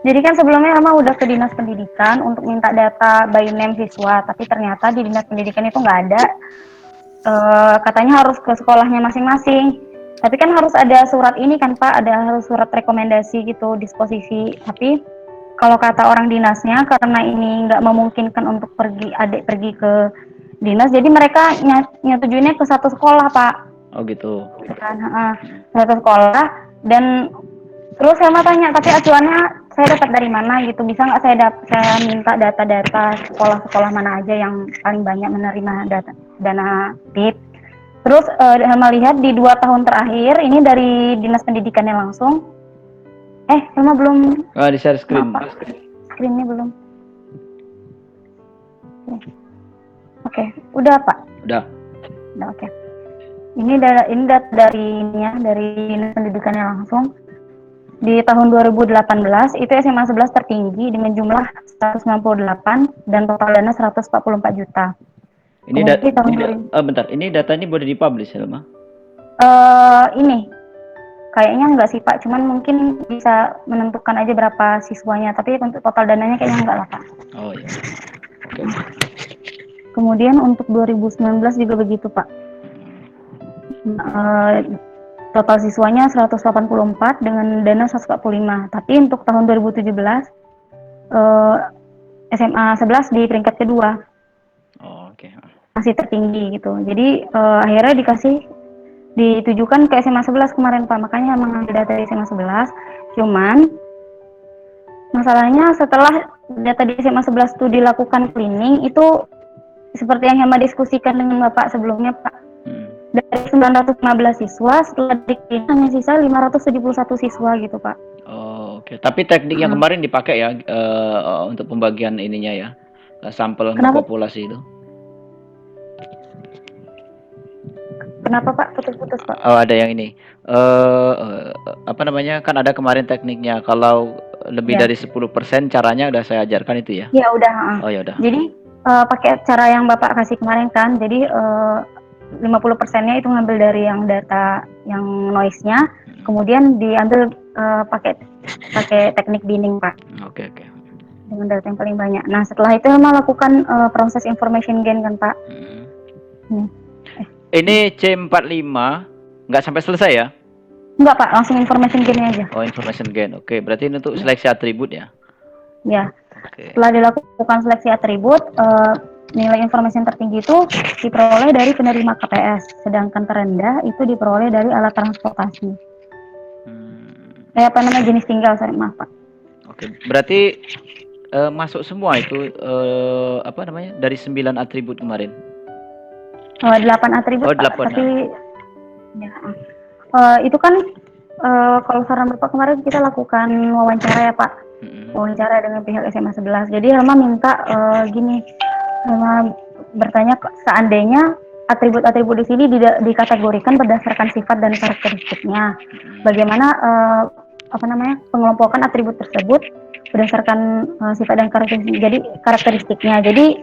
Jadi kan sebelumnya Rama udah ke dinas pendidikan untuk minta data by name siswa, tapi ternyata di dinas pendidikan itu nggak ada. Katanya harus ke sekolahnya masing-masing. Tapi kan harus ada surat ini kan Pak, ada harus surat rekomendasi gitu, disposisi. Tapi kalau kata orang dinasnya, karena ini nggak memungkinkan untuk adik pergi ke dinas, jadi mereka nyetujuinnya ke satu sekolah Pak. Oh gitu. Kan, satu sekolah. Dan terus saya mau tanya, tapi acuannya saya dapat dari mana gitu? Bisa nggak saya minta data-data sekolah-sekolah mana aja yang paling banyak menerima dana PIP? Terus Helma lihat di 2 tahun terakhir ini dari dinas pendidikannya langsung. Helma belum. Di share screen. Maaf, Pak. Screennya belum. Oke, udah Pak. Udah. Oke. Ini data dari dinas pendidikannya langsung. Di tahun 2018 itu SMA 11 tertinggi dengan jumlah 198 dan total dana 144 juta. Ini bentar, ini data ini boleh dipublish Helma? Ini kayaknya enggak sih Pak, cuman mungkin bisa menentukan aja berapa siswanya, tapi untuk total dananya kayaknya enggak lah Pak. Oh iya. Oke. Kemudian untuk 2019 juga begitu Pak. Total siswanya 184 dengan dana 145. Tapi untuk tahun 2017 SMA 11 di peringkat kedua. Oh, oke. Masih tertinggi gitu. Jadi akhirnya ditujukan ke SMA 11 kemarin Pak. Makanya mengambil data di SMA 11. Cuman masalahnya setelah data di SMA 11 itu dilakukan cleaning, itu seperti yang Hema diskusikan dengan Bapak sebelumnya Pak. Dari 915 siswa, setelah di-cleaning hanya sisa 571 siswa gitu Pak. Oh, oke. Tapi teknik yang kemarin dipakai ya untuk pembagian ininya ya, sampel populasi itu. Kenapa Pak putus-putus Pak? Oh, ada yang ini. Apa namanya? Kan ada kemarin tekniknya. Kalau lebih dari 10% caranya udah saya ajarkan itu ya. Ya udah. Oh ya udah. Jadi pakai cara yang Bapak kasih kemarin kan. Jadi 50%-nya itu ngambil dari yang data yang noise-nya, kemudian diambil pakai teknik binning Pak. Oke. Dengan data yang paling banyak. Nah setelah itu melakukan proses information gain kan Pak. Ini C45 nggak sampai selesai ya? Enggak Pak, langsung information gain aja. Oh, information gain. Oke, berarti ini untuk seleksi atribut ya? Ya. Setelah dilakukan seleksi atribut, nilai informasi tertinggi itu diperoleh dari penerima KPS, sedangkan terendah itu diperoleh dari alat transportasi. Jenis tinggal, maaf Pak. Oke, berarti masuk semua itu dari 9 atribut kemarin? 8 atribut Pak, tapi ya, itu kan kalau saran Bapak kemarin kita lakukan wawancara ya Pak, wawancara dengan pihak SMA 11. Jadi Helma minta gini, Helma bertanya seandainya atribut-atribut di sini dikategorikan berdasarkan sifat dan karakteristiknya, bagaimana pengelompokan atribut tersebut berdasarkan sifat dan karakteristiknya. Jadi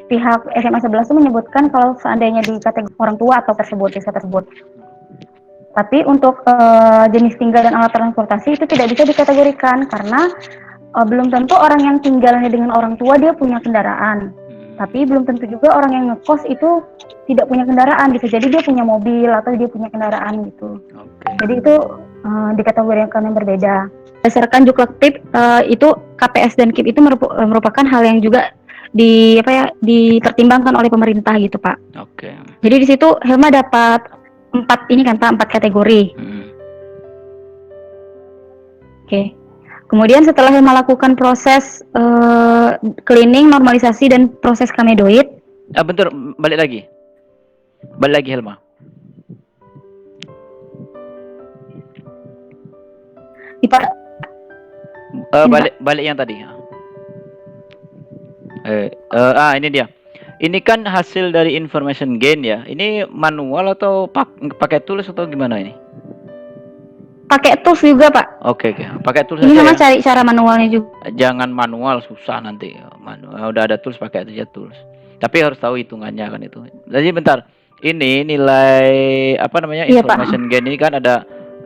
pihak SMA 11 itu menyebutkan kalau seandainya di kategori orang tua atau desa tersebut. Tapi untuk jenis tinggal dan alat transportasi itu tidak bisa dikategorikan karena belum tentu orang yang tinggalnya dengan orang tua dia punya kendaraan. Tapi belum tentu juga orang yang ngekos itu tidak punya kendaraan. Bisa jadi dia punya mobil atau dia punya kendaraan gitu. Jadi itu dikategorikan yang berbeda. Berdasarkan Juklaktif itu KPS dan KIP itu merupakan hal yang juga dipertimbangkan oleh pemerintah gitu Pak. Jadi di situ Helma dapat 4 kategori. Kemudian setelah Helma lakukan proses cleaning, normalisasi dan proses kamedoid. Bentar, balik lagi Helma. Balik yang tadi. Ini dia. Ini kan hasil dari information gain ya. Ini manual atau pakai tools atau gimana ini? Pakai tools juga Pak. Oke. Pakai tools ini saja. Ini cari cara manualnya juga. Jangan manual, susah nanti. Udah ada tools, pakai aja tools. Tapi harus tahu hitungannya kan itu. Jadi bentar. Ini nilai information gain ini kan ada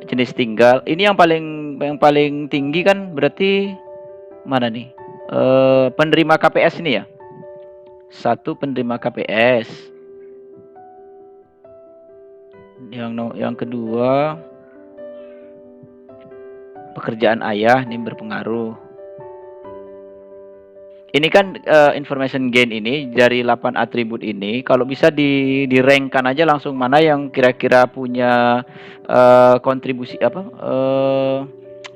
jenis tinggal. Ini yang paling paling tinggi kan berarti mana nih? Penerima KPS ini ya. Satu penerima KPS. Yang kedua pekerjaan ayah ini berpengaruh. Ini kan information gain ini dari 8 atribut ini kalau bisa di-rankkan aja langsung mana yang kira-kira punya kontribusi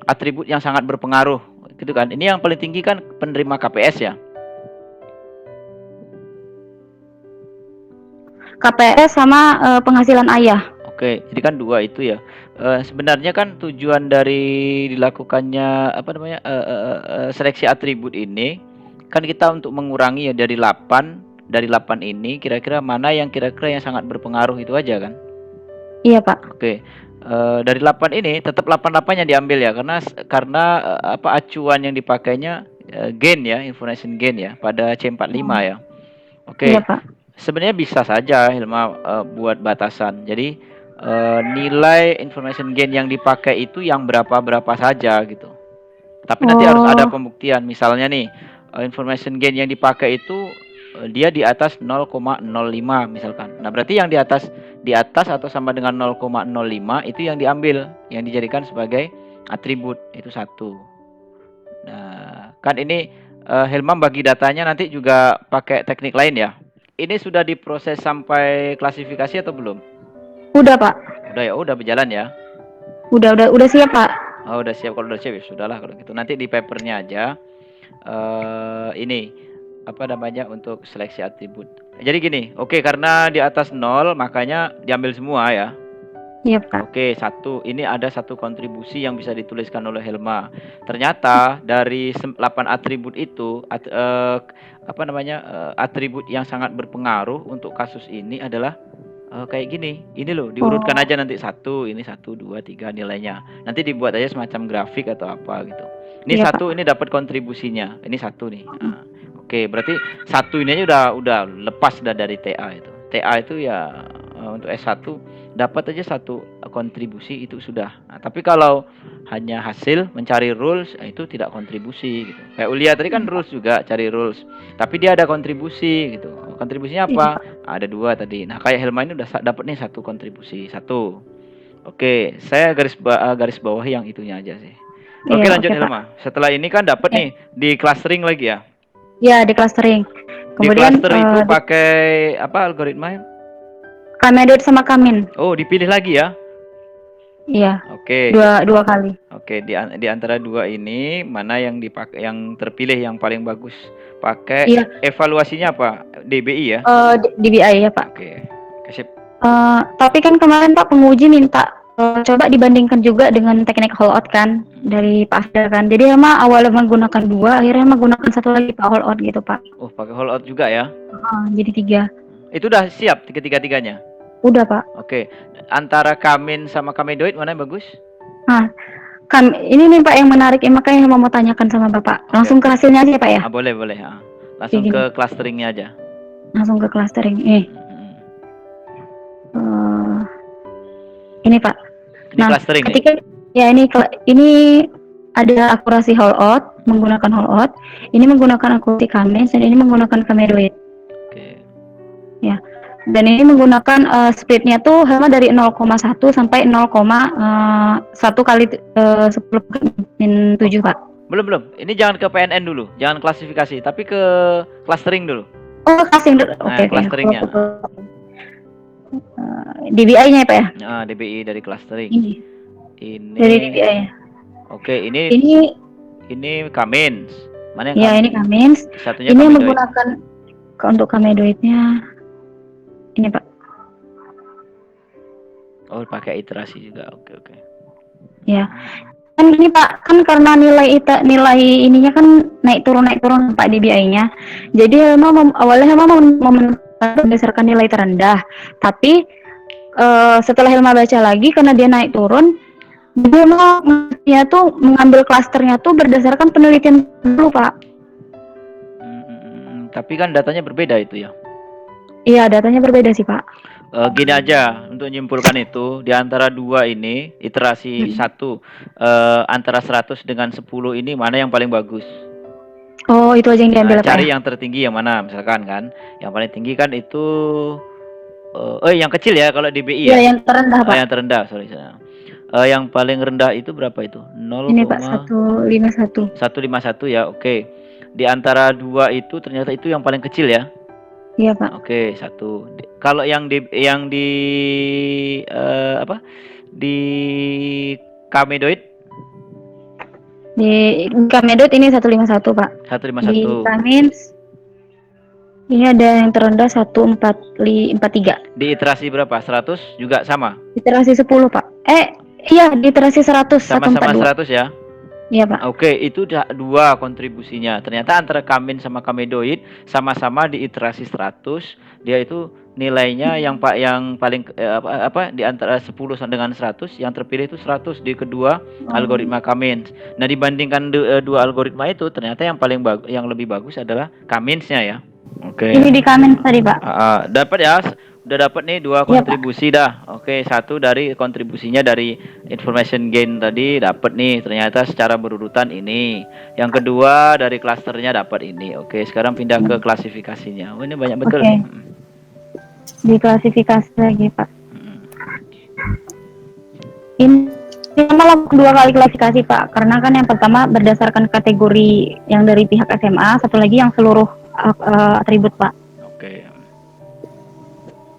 atribut yang sangat berpengaruh gitu kan. Ini yang paling tinggi kan penerima KPS ya. KPS sama penghasilan ayah. Oke, jadi kan dua itu ya. Sebenarnya kan tujuan dari dilakukannya seleksi atribut ini kan kita untuk mengurangi ya dari 8 ini kira-kira mana yang kira-kira yang sangat berpengaruh itu aja kan. Iya, Pak. Oke. Dari 8 ini tetap 8 yang diambil ya karena acuan yang dipakainya gain ya, information gain ya pada C45 ya. Oke. Iya, Pak. Sebenarnya bisa saja Hilma buat batasan. Jadi nilai information gain yang dipakai itu yang berapa saja gitu. Tapi nanti harus ada pembuktian. Misalnya nih, information gain yang dipakai itu dia di atas 0,05 misalkan. Nah, berarti yang di atas atau sama dengan 0,05 itu yang diambil, yang dijadikan sebagai atribut. Itu satu. Nah, kan ini Hilman bagi datanya nanti juga pakai teknik lain ya. Ini sudah diproses sampai klasifikasi atau belum? Udah, Pak. Udah berjalan ya. Udah siap, Pak. Oh, udah siap. Kalau udah siap ya sudahlah kalau gitu. Nanti di papernya aja ini untuk seleksi atribut. Jadi gini, oke, karena di atas 0 makanya diambil semua ya. Iya, Pak. Oke, ini ada satu kontribusi yang bisa dituliskan oleh Helma. Ternyata dari 8 atribut itu atribut yang sangat berpengaruh untuk kasus ini adalah kayak gini. Ini loh, diurutkan aja nanti 1, ini 1, 2, 3 nilainya. Nanti dibuat aja semacam grafik atau apa gitu. Ini 1, ini dapat kontribusinya. Ini 1 nih. Nah, oke, berarti 1 ini aja udah lepas dari TA itu. TA itu ya untuk S1 dapat aja 1 kontribusi itu sudah. Nah, tapi kalau hanya hasil mencari rules itu tidak kontribusi gitu. Kayak Ulia tadi kan rules juga, cari rules. Tapi dia ada kontribusi gitu. Kontribusinya apa? Ada 2 tadi. Nah, kayak Helma ini udah dapat nih 1 kontribusi, 1. Oke, saya garis bawah yang itunya aja sih. Oke, lanjut Helma. Setelah ini kan dapat nih di clustering lagi ya. Iya, di clustering. Kemudian di cluster itu pakai apa algoritma? Kamedoid sama Kamin. Oh, dipilih lagi ya? Iya. Oke. Dua kali. Oke, di antara 2 ini mana yang dipakai, yang terpilih yang paling bagus? Pakai evaluasinya apa? DBI ya? DBI ya, Pak. Oke. Sip. Tapi kan kemarin Pak penguji minta coba dibandingkan juga dengan teknik holdout kan dari Pak Afdal kan. Jadi emang awalnya menggunakan 2, akhirnya menggunakan 1 lagi Pak holdout gitu, Pak. Oh, pakai holdout juga ya? Jadi 3. Itu udah siap tiga-tiganya? Udah, Pak. Oke. Antara Kamin sama Kamedoid mana yang bagus? Nah, ini nih Pak yang menarik, makanya yang mau tanyakan sama Bapak. Langsung ke hasilnya aja Pak ya? Boleh. Langsung ke clusteringnya aja. Langsung ke clustering. Ini Pak. Ini clustering ketika ya ini ada akurasi holdout, menggunakan holdout. Ini menggunakan akurasi Kamin, dan ini menggunakan Kamedoid. Oke. Ya. Dan ini menggunakan splitnya tuh Helma dari 0,1 sampai 0,1 kali 10 7 Pak. Belum. Ini jangan ke PNN dulu, jangan klasifikasi, tapi ke clustering dulu. Oh, clustering dulu. Oke. Clusteringnya. DBI-nya ya Pak ya? DBI dari clustering. Ini. Dari DBI ya. Oke, ini Kamins. Mana yang? Ya, ini Kamins. Satunya ini Kamedoid. Menggunakan untuk Kamedoidnya. Ini Pak. Oh, pakai iterasi juga. Oke. Ya. Kan ini Pak, kan karena nilai ininya kan naik turun Pak DBI-nya. Jadi awalnya berdasarkan nilai terendah. Tapi setelah Helma baca lagi karena dia naik turun, dia tuh mengambil klasternya tuh berdasarkan penelitian dulu Pak. Tapi kan datanya berbeda itu ya? Iya, datanya berbeda sih Pak. Gini aja untuk menyimpulkan itu di antara dua ini iterasi satu antara 100 dengan 10 ini mana yang paling bagus? Oh, itu aja yang diambil Pak Cari ya? yang tertinggi yang mana misalkan kan. Yang paling tinggi kan itu yang kecil ya kalau di BI Iya, ya. yang terendah Pak. Yang terendah, sorry. Yang paling rendah itu berapa itu? Ini Pak 151. 0,151 ya. Oke. Di antara dua itu ternyata itu yang paling kecil ya. Iya Pak. Oke, satu. Kalau yang di apa? Di Kamedoid Di Kamedot ini 151 Pak. 151. Di Kamins ini ada yang terendah 1443. Di iterasi berapa? 100 juga sama. Iterasi 10 Pak. Iya di iterasi 100 Sama-sama 142. 100 ya. Iya Pak. Oke, itu dua kontribusinya. Ternyata antara Kamin sama Kamedoid sama-sama di iterasi 100, dia itu nilainya yang paling di antara 10 dengan 100, yang terpilih itu 100 di kedua algoritma Kamin. Nah, dibandingkan dua algoritma itu ternyata yang lebih bagus adalah Kaminsnya ya. Oke. Ini di Kamins tadi Pak. Dapat ya. Udah dapat nih dua Iya, kontribusi dah. Oke, satu dari kontribusinya dari information gain tadi dapat nih, ternyata secara berurutan ini. Yang kedua dari klasternya dapat ini. Oke, sekarang pindah ke klasifikasinya. Oh, ini banyak betul. Oke. Di klasifikasi lagi Pak. Ini malah dua kali klasifikasi Pak, karena kan yang pertama berdasarkan kategori yang dari pihak SMA, satu lagi yang seluruh atribut Pak. Oke.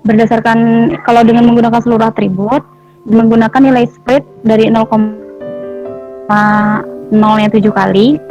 Berdasarkan kalau dengan menggunakan seluruh atribut, menggunakan nilai spread dari 0,07 kali